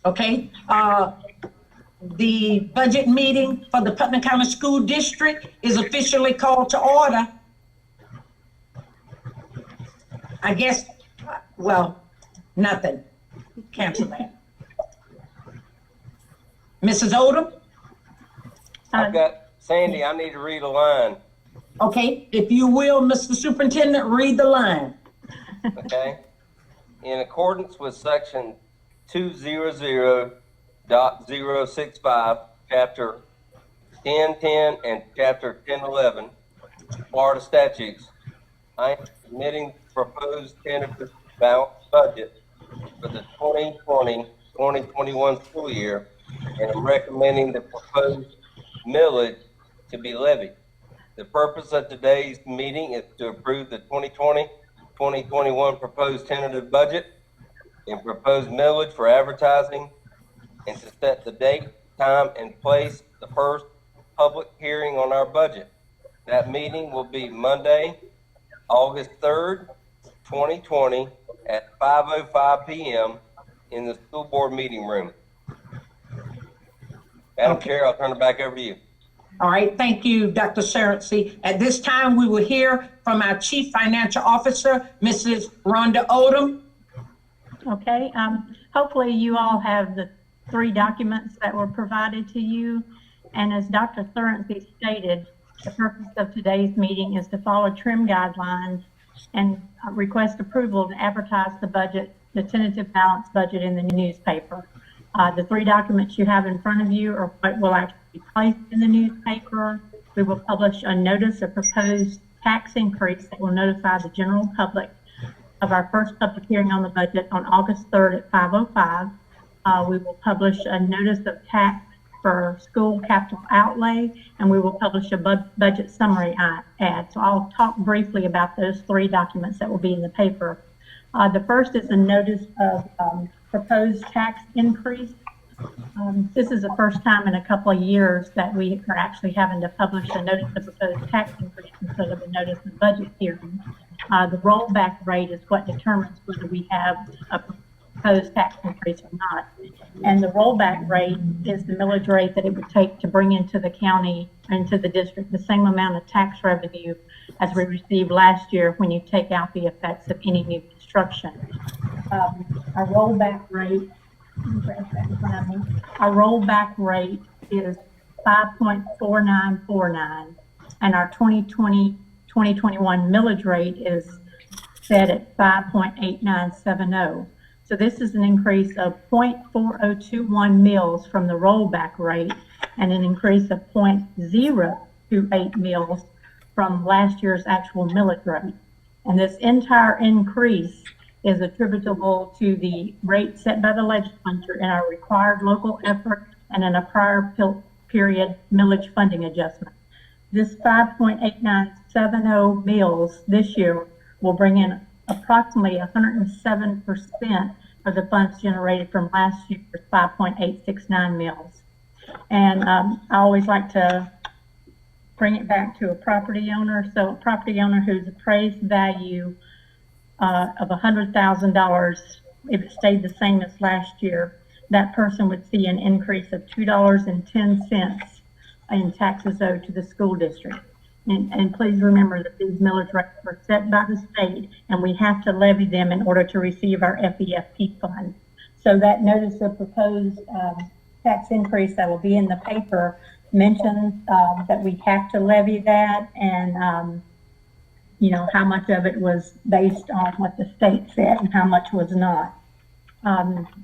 Okay, the budget meeting for the Putnam County School District is officially called to order. I guess, well, nothing. Cancel that. Mrs. Odom? I've got Sandy, I need to read a line. Okay, if you will, Mr. Superintendent, read the line. Okay. In accordance with section 200.065, chapter 1010 and chapter 1011, Florida statutes, I am submitting proposed tentative balanced budget for the 2020-2021 school year, and I'm recommending the proposed millage to be levied. The purpose of today's meeting is to approve the 2020-2021 proposed tentative budget and proposed millage for advertising, and to set the date, time, and place of the first public hearing on our budget. That meeting will be Monday, August 3rd, 2020 at 5:05 p.m. in the school board meeting room. Madam Chair, I'll turn it back over to you. All right, thank you, Dr. Sharency. At this time, we will hear from our Chief Financial Officer, Mrs. Rhonda Odom. Okay, hopefully you all have the 3 documents that were provided to you. And as Dr. Sharency stated, the purpose of today's meeting is to follow trim guidelines and request approval to advertise the budget, the tentative balanced budget in the newspaper. The 3 documents you have in front of you are what will actually be placed in the newspaper. We will publish a notice of proposed tax increase that will notify the general public of our first public hearing on the budget on August 3rd at 5:05. We will publish a notice of tax for school capital outlay, and we will publish a budget summary ad. So I'll talk briefly about those 3 documents that will be in the paper. The first is a notice of proposed tax increase. This is the first time in a couple of years that we are actually having to publish a notice of proposed tax increase instead of a notice of budget hearing. The rollback rate is what determines whether we have a proposed tax increase or not. And the rollback rate is the millage rate that it would take to bring into the county, into the district, the same amount of tax revenue as we received last year when you take out the effects of any new construction. Our rollback rate, is 5.4949, and our 2020-2021 millage rate is set at 5.8970. So this is an increase of 0.4021 mils from the rollback rate, and an increase of 0.028 mils from last year's actual millage rate. And this entire increase is attributable to the rate set by the legislature in our required local effort and in a prior period millage funding adjustment. This 5.8970 mils this year will bring in approximately 107% of the funds generated from last year's 5.869 mils. And I always like to bring it back to a property owner. So a property owner whose appraised value of $100,000, if it stayed the same as last year, that person would see an increase of $2.10 in taxes owed to the school district. And please remember that these millage rates are set by the state, and we have to levy them in order to receive our FEFP fund. So that notice of proposed tax increase that will be in the paper mentions that we have to levy that, and you know, how much of it was based on what the state said and how much was not.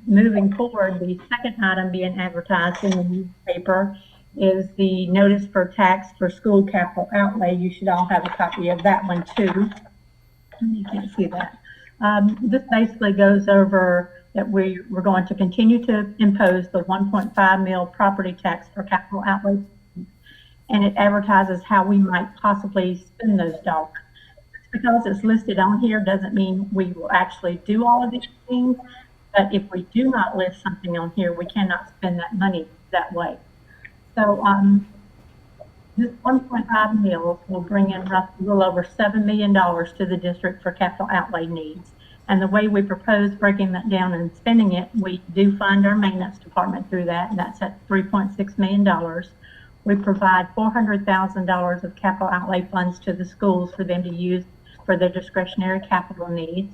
Moving forward, the second item being advertised in the newspaper is the notice for tax for school capital outlay. You should all have a copy of that one too. You can't see that. This basically goes over that we're going to continue to impose the 1.5 mil property tax for capital outlay, and it advertises how we might possibly spend those dollars. Because it's listed on here doesn't mean we will actually do all of these things, but if we do not list something on here, we cannot spend that money that way. So this 1.5 mils will bring in roughly a little over $7 million to the district for capital outlay needs. And the way we propose breaking that down and spending it, we do fund our maintenance department through that, and that's at $3.6 million. We provide $400,000 of capital outlay funds to the schools for them to use for their discretionary capital needs.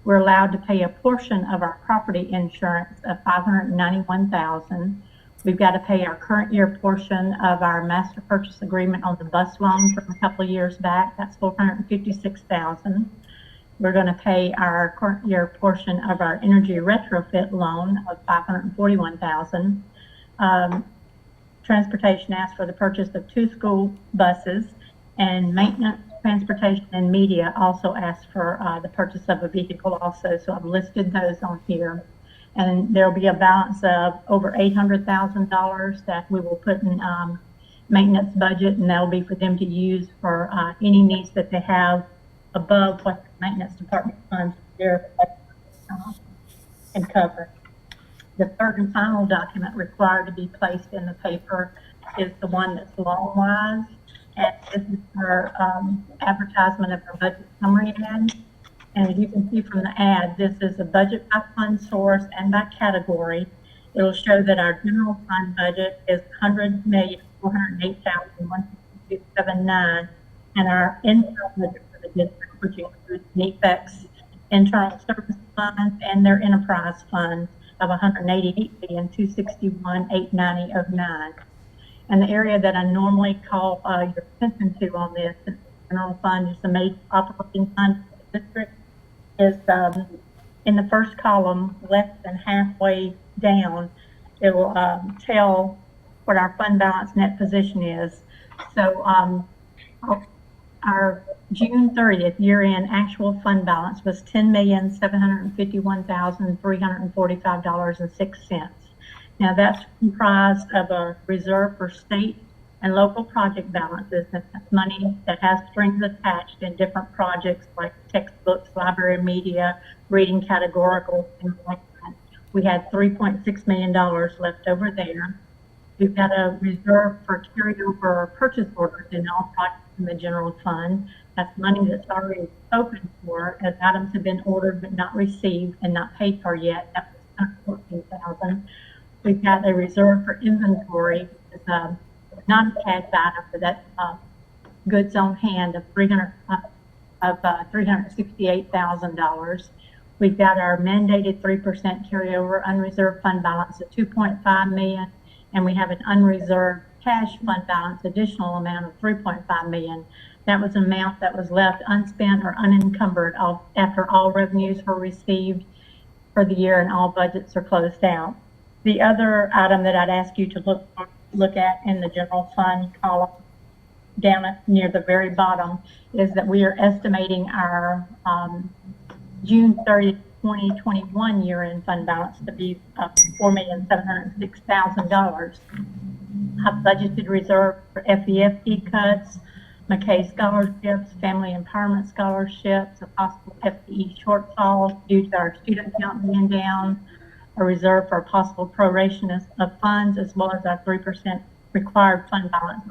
We're allowed to pay a portion of our property insurance of $591,000. We've got to pay our current year portion of our master purchase agreement on the bus loan from a couple of years back. That's $456,000. We're going to pay our current year portion of our energy retrofit loan of $541,000. Transportation asked for the purchase of 2 school buses, and maintenance, transportation, and media also asked for the purchase of a vehicle also. So I've listed those on here. And there'll be a balance of over $800,000 that we will put in maintenance budget, and that'll be for them to use for any needs that they have above what the maintenance department funds there can cover. The third and final document required to be placed in the paper is the one that's long-wise, and this is our advertisement of our budget summary ad. And as you can see from the ad, this is a budget by fund source and by category. It'll show that our general fund budget is $100,408,162.79, and our internal budget for the district, which includes NEFEX, internal service funds, and their enterprise funds, of $188,261,890.09. And the area that I normally call your attention to on this, the general fund is the major operating fund for the district, is in the first column, less than halfway down. It will tell what our fund balance net position is. So our June 30th year-end actual fund balance was $10,751,345.06. Now that's comprised of a reserve for state and local project balances. That's money that has strings attached in different projects like textbooks, library media, reading categorical, things like that. We had $3.6 million left over there. We've got a reserve for carryover purchase orders in all projects in the general fund. That's money that's already spoken for as items have been ordered but not received and not paid for yet. That was $14,000. We've got a reserve for inventory, which is a non-cash item, but that's goods on hand of $368,000. We've got our mandated 3% carryover unreserved fund balance of $2.5 million, and we have an unreserved cash fund balance additional amount of $3.5 million. That was an amount that was left unspent or unencumbered after all revenues were received for the year and all budgets are closed out. The other item that I'd ask you to look at in the general fund column down near the very bottom is that we are estimating our June 30th, 2021 year-end fund balance to be $4,706,000. I've budgeted reserve for FEFE cuts, McKay scholarships, family empowerment scholarships, a possible FTE shortfall due to our student count being down, a reserve for a possible proration of funds, as well as our 3% required fund balance.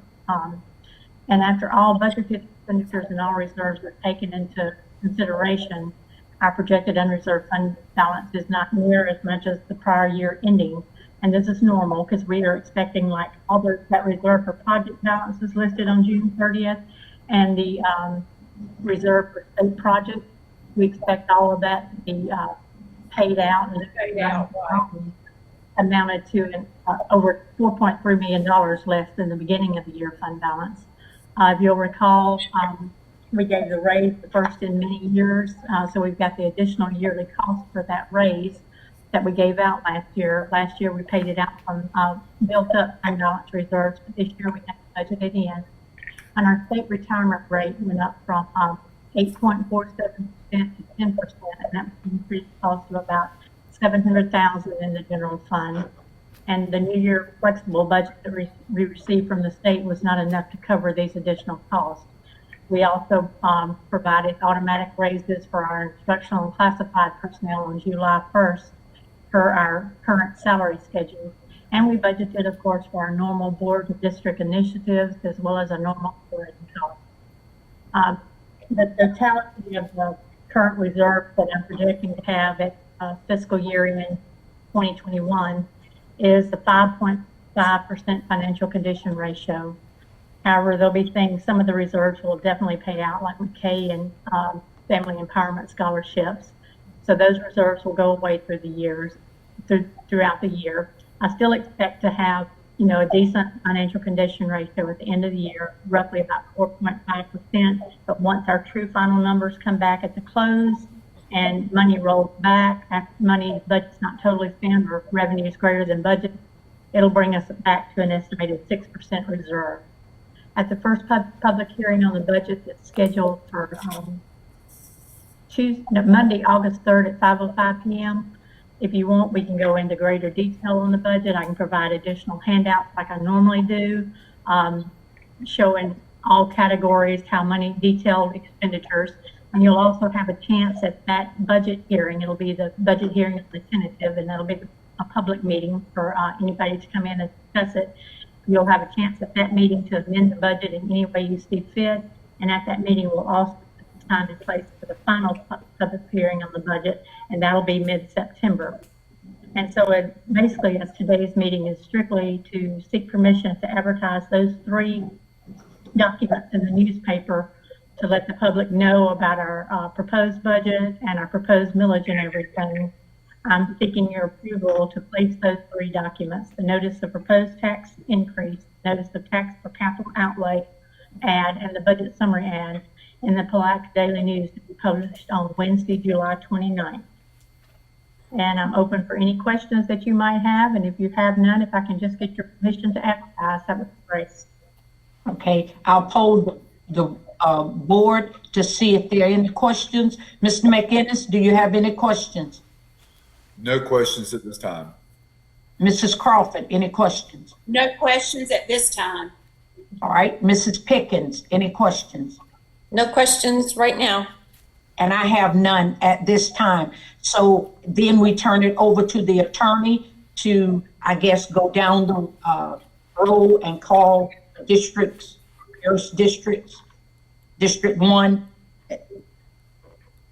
And after all budgeted expenditures and all reserves are taken into consideration, our projected unreserved fund balance is not near as much as the prior year ending. And this is normal because we are expecting like all that reserve for project balance is listed on June 30th and the reserve for state projects. We expect all of that to be paid out, and amounted to over $4.3 million less than the beginning of the year fund balance. If you'll recall, we gave the raise the first in many years, so we've got the additional yearly cost for that raise that we gave out last year. Last year we paid it out from built up fund balance reserves, but this year we have to budget it in. And our state retirement rate went up from 8.47% to 10%, and that increased cost of about $700,000 in the general fund. And the new year flexible budget that we received from the state was not enough to cover these additional costs. We also provided automatic raises for our instructional and classified personnel on July 1st per our current salary schedule. And we budgeted, of course, for our normal board and district initiatives as well as our normal operating costs. The totality of the current reserve that I'm projecting to have at fiscal year end 2021 is the 5.5% financial condition ratio. However, there'll be things, some of the reserves will definitely pay out, like McKay and family empowerment scholarships. So those reserves will go away through the years, throughout the year. I still expect to have, a decent financial condition ratio at the end of the year, roughly about 4.5%. But once our true final numbers come back at the close and money rolls back, after budget's not totally spent or revenue is greater than budget, it'll bring us back to an estimated 6% reserve. At the first public hearing on the budget that's scheduled for Monday, August 3rd at 5:05 p.m. If you want, we can go into greater detail on the budget. I can provide additional handouts like I normally do, showing all categories, how many detailed expenditures. And you'll also have a chance at that budget hearing. It'll be the budget hearing of the tentative, and that'll be a public meeting for anybody to come in and discuss it. You'll have a chance at that meeting to amend the budget in any way you see fit. And at that meeting, we'll also put the time in place for the final public hearing on the budget, and that'll be mid-September. And so basically, as today's meeting is strictly to seek permission to advertise those 3 documents in the newspaper to let the public know about our proposed budget and our proposed millage and everything. I'm seeking your approval to place those 3 documents: the notice of proposed tax increase, notice of tax for capital outlay ad, and the budget summary ad in the Palatka Daily News to be published on Wednesday, July 29th. And I'm open for any questions that you might have. And if you have none, if I can just get your permission to advertise, that would be great. Okay, I'll poll the board to see if there are any questions. Mr. McInnes, do you have any questions? No questions at this time. Mrs. Crawford, any questions? No questions at this time. All right, Mrs. Pickens, any questions? No questions right now. And I have none at this time. So then we turn it over to the attorney to, I guess, go down the road and call districts, various districts. District 1,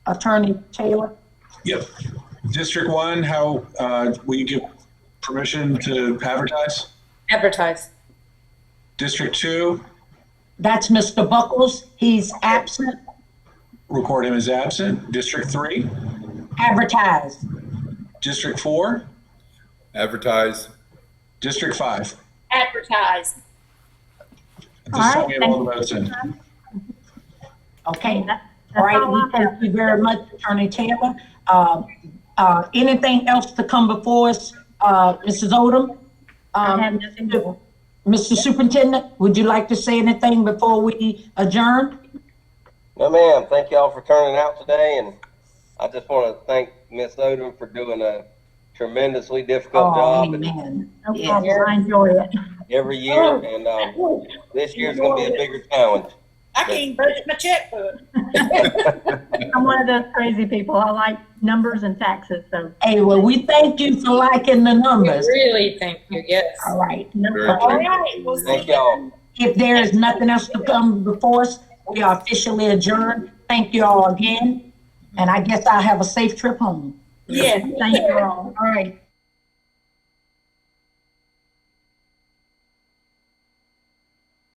Attorney Taylor. Yep. District 1, how will you give permission to advertise? Advertise. District 2, That's Mr. Buckles. He's absent. record him as absent. District 3, Advertise. District 4, Advertise. District 5. Advertise. At this time, we have all the votes in. Okay. That's All right. all I have. Thank you very much, Attorney Taylor. Anything else to come before us, Mrs. Odom? I have nothing more. Mr. Superintendent, would you like to say anything before we adjourn? No, ma'am. Thank y'all for turning out today, and I just want to thank Miss Odom for doing a tremendously difficult job Amen. No Yes. problem. I enjoy it. every year, and this year's going to be a bigger challenge. I can't even budget my checkbook. I'm one of those crazy people. I like numbers and taxes, so. Hey, well, we thank you for liking the numbers. Really, thank you. Yes. All right. Very All good. right, we'll see Thank you. y'all. If there is nothing else to come before us, we are officially adjourned. Thank you all again. And I guess I'll have a safe trip home. Yeah. Thank you all. All right.